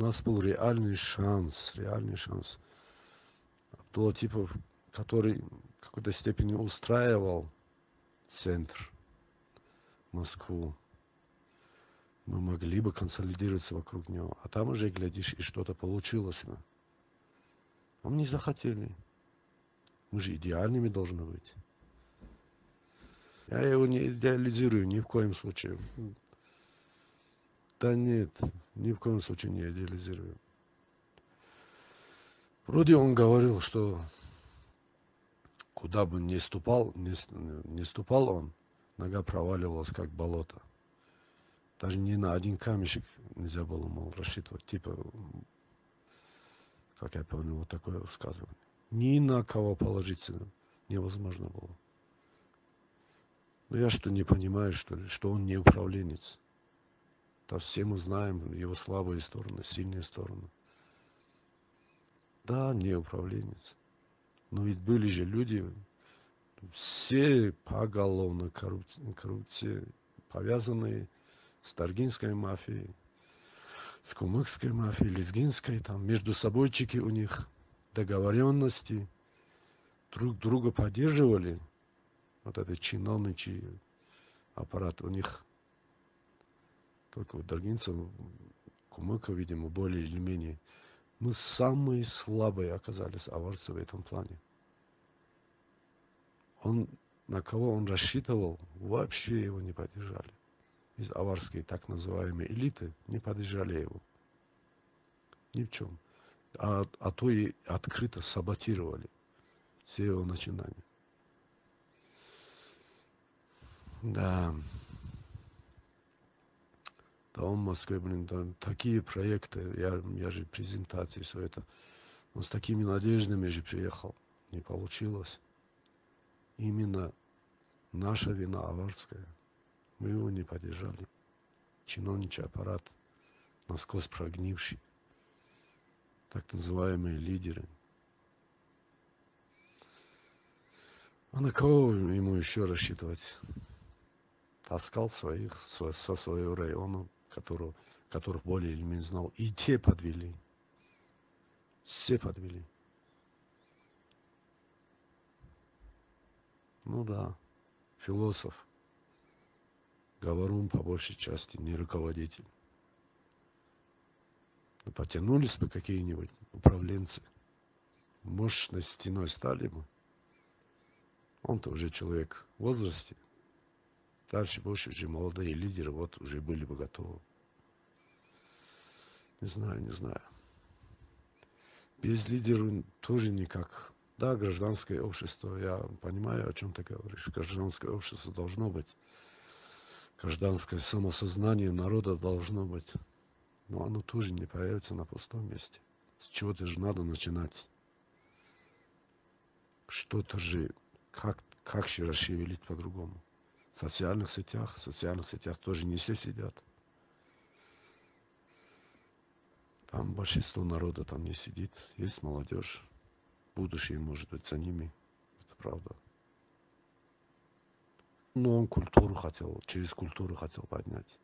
нас был реальный шанс. До типа, который в какой-то степени устраивал центр, Москву. Мы могли бы консолидироваться вокруг него. А там уже, глядишь, и что-то получилось. А мы не захотели. Мы же идеальными должны быть. Я его не идеализирую ни в коем случае. Да нет, ни в коем случае не идеализирую. Вроде он говорил, что куда бы ни ступал, не ступал он, нога проваливалась как болото. Даже ни на один камешек нельзя было, мол, рассчитывать. Типа, как я понял, вот такое высказывание. Ни на кого положиться невозможно было. Но я что не понимаю, что он не управленец. Да все мы знаем его слабые стороны, сильные стороны. Да, не управленец. Но ведь были же люди, все поголовно коррупции, повязанные с Даргинской мафией, с кумыкской мафией, лезгинской, там между собойчики у них договоренности, друг друга поддерживали. Вот этот чиновничий аппарат у них, только у даргинцев, кумыка, видимо, более или менее. Мы самые слабые оказались аварцы в этом плане. На кого он рассчитывал, вообще его не поддержали. Из аварской так называемой элиты не поддержали его. Ни в чем. А то и открыто саботировали все его начинания. Да. Да, он в Москве, блин, да, такие проекты, я же презентации, все это. Он с такими надеждами же приехал. Не получилось. Именно наша вина аварская. Мы его не поддержали. Чиновничий аппарат, насквозь прогнивший. Так называемые лидеры. А на кого ему еще рассчитывать? Таскал со своего района, которых более или менее знал. И те подвели. Все подвели. Ну да, философ. Говорун по большей части, не руководитель. Но потянулись бы какие-нибудь управленцы. Мощной стеной стали бы. Он-то уже человек в возрасте. Дальше больше уже молодые лидеры вот уже были бы готовы. Не знаю. Без лидеров тоже никак. Да, гражданское общество, я понимаю, о чем ты говоришь. Гражданское общество должно быть. Гражданское самосознание народа должно быть. Но оно тоже не появится на пустом месте. С чего-то же надо начинать. Что-то же, как же расшевелить по-другому? В социальных сетях тоже не все сидят. Там большинство народа там не сидит. Есть молодежь. Будущее может быть за ними. Это правда. Но он через культуру хотел поднять.